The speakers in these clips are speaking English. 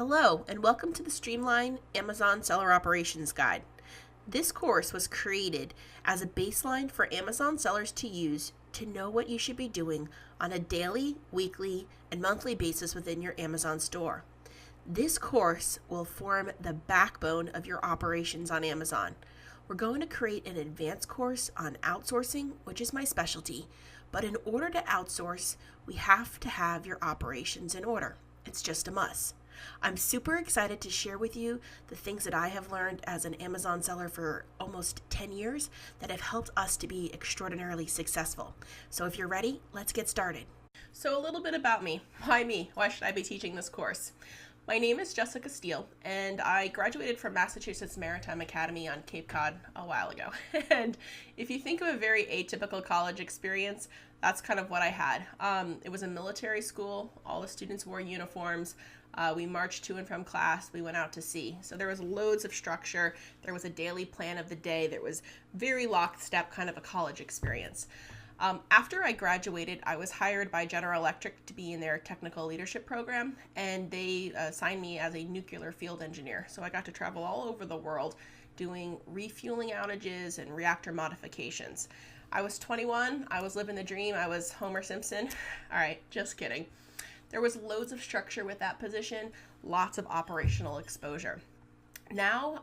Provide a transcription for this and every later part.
Hello, and welcome to the Streamline Amazon Seller Operations Guide. This course was created as a baseline for Amazon sellers to use to know what you should be doing on a daily, weekly, and monthly basis within your Amazon store. This course will form the backbone of your operations on Amazon. We're going to create an advanced course on outsourcing, which is my specialty, but in order to outsource, we have to have your operations in order. It's just a must. I'm super excited to share with you the things that I have learned as an Amazon seller for almost 10 years that have helped us to be extraordinarily successful. So if you're ready, let's get started. So a little bit about me. Why me? Why should I be teaching this course? My name is Jessica Steele, and I graduated from Massachusetts Maritime Academy on Cape Cod a while ago. And if you think of a very atypical college experience, that's kind of what I had. It was a military school. All the students wore uniforms. We marched to and from class. We went out to sea. So there was loads of structure. There was a daily plan of the day. There was very lockstep kind of a college experience. After I graduated, I was hired by General Electric to be in their technical leadership program, and they assigned me as a nuclear field engineer. So I got to travel all over the world doing refueling outages and reactor modifications. I was 21. I was living the dream. I was Homer Simpson. All right, just kidding. There was loads of structure with that position, lots of operational exposure. Now,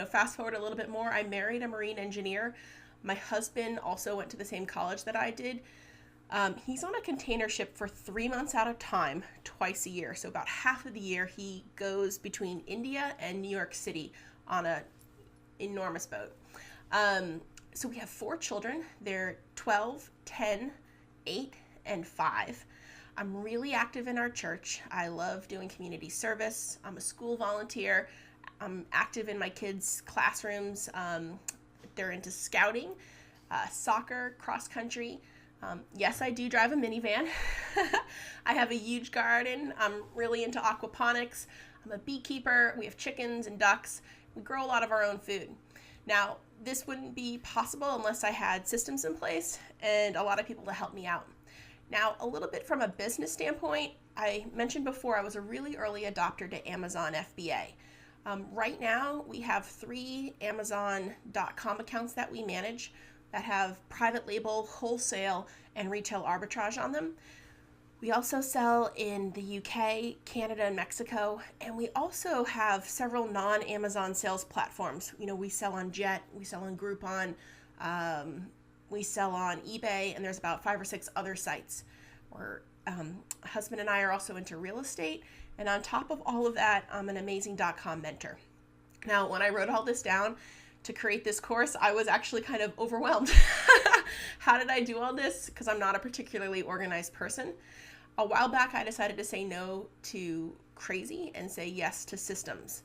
fast forward a little bit more, I married a marine engineer. My husband also went to the same college that I did. He's on a container ship for 3 months at a time, twice a year. So about half of the year, he goes between India and New York City on an enormous boat. So we have 4 children. They're 12, 10, 8, and 5. I'm really active in our church. I love doing community service. I'm a school volunteer. I'm active in my kids' classrooms. They're into scouting, soccer, cross country. Yes, I do drive a minivan. I have a huge garden. I'm really into aquaponics. I'm a beekeeper. We have chickens and ducks. We grow a lot of our own food. Now, this wouldn't be possible unless I had systems in place and a lot of people to help me out. Now, a little bit from a business standpoint, I mentioned before I was a really early adopter to Amazon FBA. Right now, we have 3 Amazon.com accounts that we manage that have private label, wholesale, and retail arbitrage on them. We also sell in the UK, Canada, and Mexico, and we also have several non-Amazon sales platforms. We sell on Jet, we sell on Groupon, we sell on eBay, and there's about 5 or 6 other sites. Husband and I are also into real estate, and on top of all of that, I'm an amazing.com mentor. Now, when I wrote all this down to create this course, I was actually kind of overwhelmed. How did I do all this? Because I'm not a particularly organized person. A while back, I decided to say no to crazy and say yes to systems.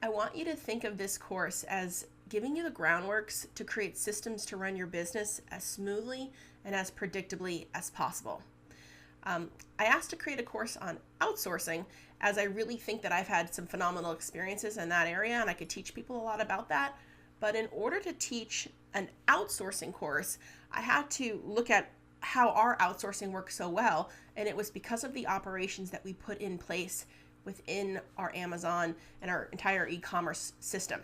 I want you to think of this course as giving you the groundworks to create systems to run your business as smoothly and as predictably as possible. I asked to create a course on outsourcing as I really think that I've had some phenomenal experiences in that area and I could teach people a lot about that. But in order to teach an outsourcing course, I had to look at how our outsourcing works so well, and it was because of the operations that we put in place within our Amazon and our entire e-commerce system.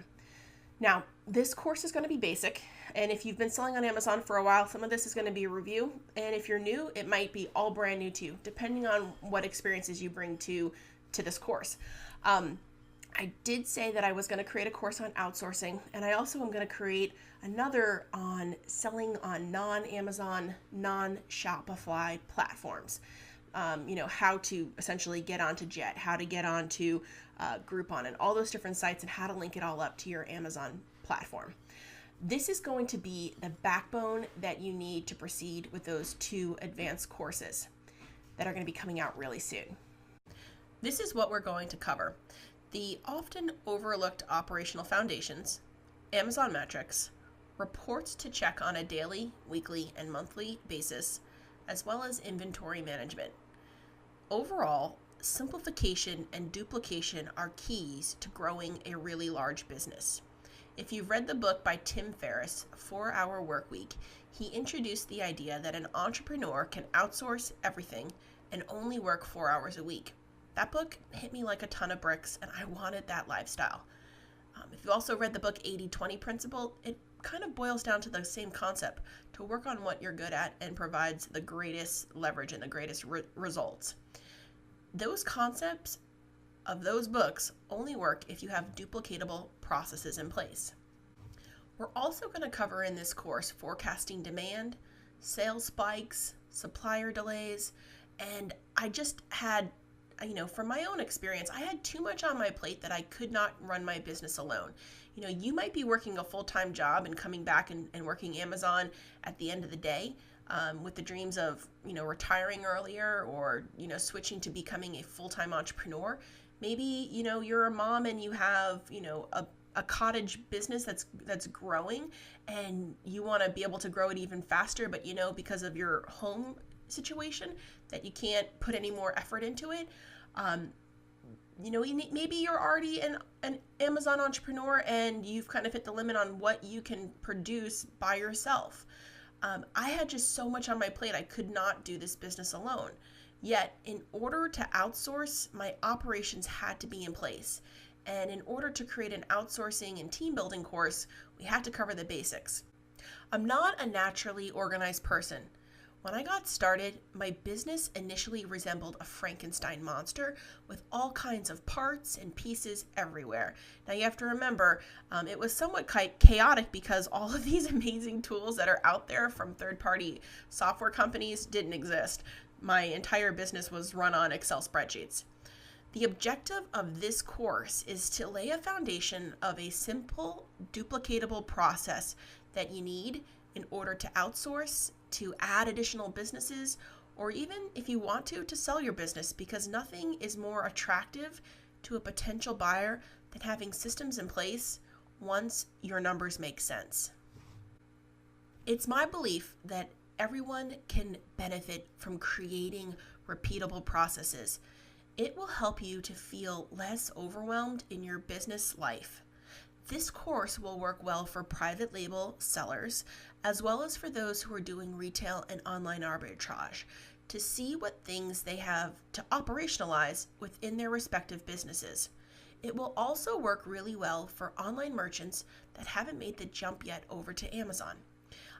Now, this course is going to be basic, and if you've been selling on Amazon for a while, some of this is going to be a review, and if you're new, it might be all brand new to you, depending on what experiences you bring to this course. I did say that I was going to create a course on outsourcing, and I also am going to create another on selling on non-Amazon, non-Shopify platforms. How to essentially get onto Jet, how to get onto Groupon, and all those different sites, and how to link it all up to your Amazon platform. This is going to be the backbone that you need to proceed with those 2 advanced courses that are going to be coming out really soon. This is what we're going to cover: the often overlooked operational foundations, Amazon metrics, reports to check on a daily, weekly, and monthly basis, as well as inventory management. Overall, simplification and duplication are keys to growing a really large business. If you've read the book by Tim Ferriss, 4-Hour Workweek, he introduced the idea that an entrepreneur can outsource everything and only work 4 hours a week. That book hit me like a ton of bricks, and I wanted that lifestyle. If you also read the book 80-20 Principle, it kind of boils down to the same concept, to work on what you're good at and provides the greatest leverage and the greatest results. Those concepts of those books only work if you have duplicatable processes in place. We're also going to cover in this course forecasting demand, sales spikes, supplier delays, and I just had, from my own experience, I had too much on my plate that I could not run my business alone. You might be working a full-time job and coming back and working Amazon at the end of the day with the dreams of, retiring earlier or, switching to becoming a full-time entrepreneur. Maybe, you're a mom and you have, a cottage business that's growing and you want to be able to grow it even faster, but because of your home situation that you can't put any more effort into it. Maybe you're already an Amazon entrepreneur and you've kind of hit the limit on what you can produce by yourself. I had just so much on my plate, I could not do this business alone. Yet, in order to outsource, my operations had to be in place. And in order to create an outsourcing and team building course, we had to cover the basics. I'm not a naturally organized person. When I got started, my business initially resembled a Frankenstein monster with all kinds of parts and pieces everywhere. Now you have to remember, it was somewhat chaotic because all of these amazing tools that are out there from third-party software companies didn't exist. My entire business was run on Excel spreadsheets. The objective of this course is to lay a foundation of a simple, duplicatable process that you need in order to outsource, to add additional businesses, or even if you want to sell your business, because nothing is more attractive to a potential buyer than having systems in place once your numbers make sense. It's my belief that everyone can benefit from creating repeatable processes. It will help you to feel less overwhelmed in your business life. This course will work well for private label sellers, as well as for those who are doing retail and online arbitrage, to see what things they have to operationalize within their respective businesses. It will also work really well for online merchants that haven't made the jump yet over to Amazon.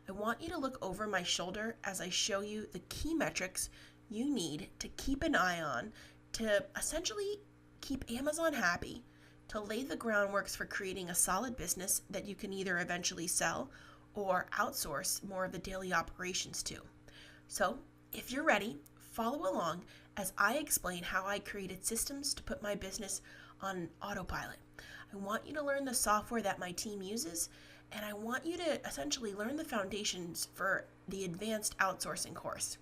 I want you to look over my shoulder as I show you the key metrics you need to keep an eye on to essentially keep Amazon happy, to lay the groundworks for creating a solid business that you can either eventually sell or outsource more of the daily operations to. So, if you're ready, follow along as I explain how I created systems to put my business on autopilot. I want you to learn the software that my team uses, and I want you to essentially learn the foundations for the advanced outsourcing course.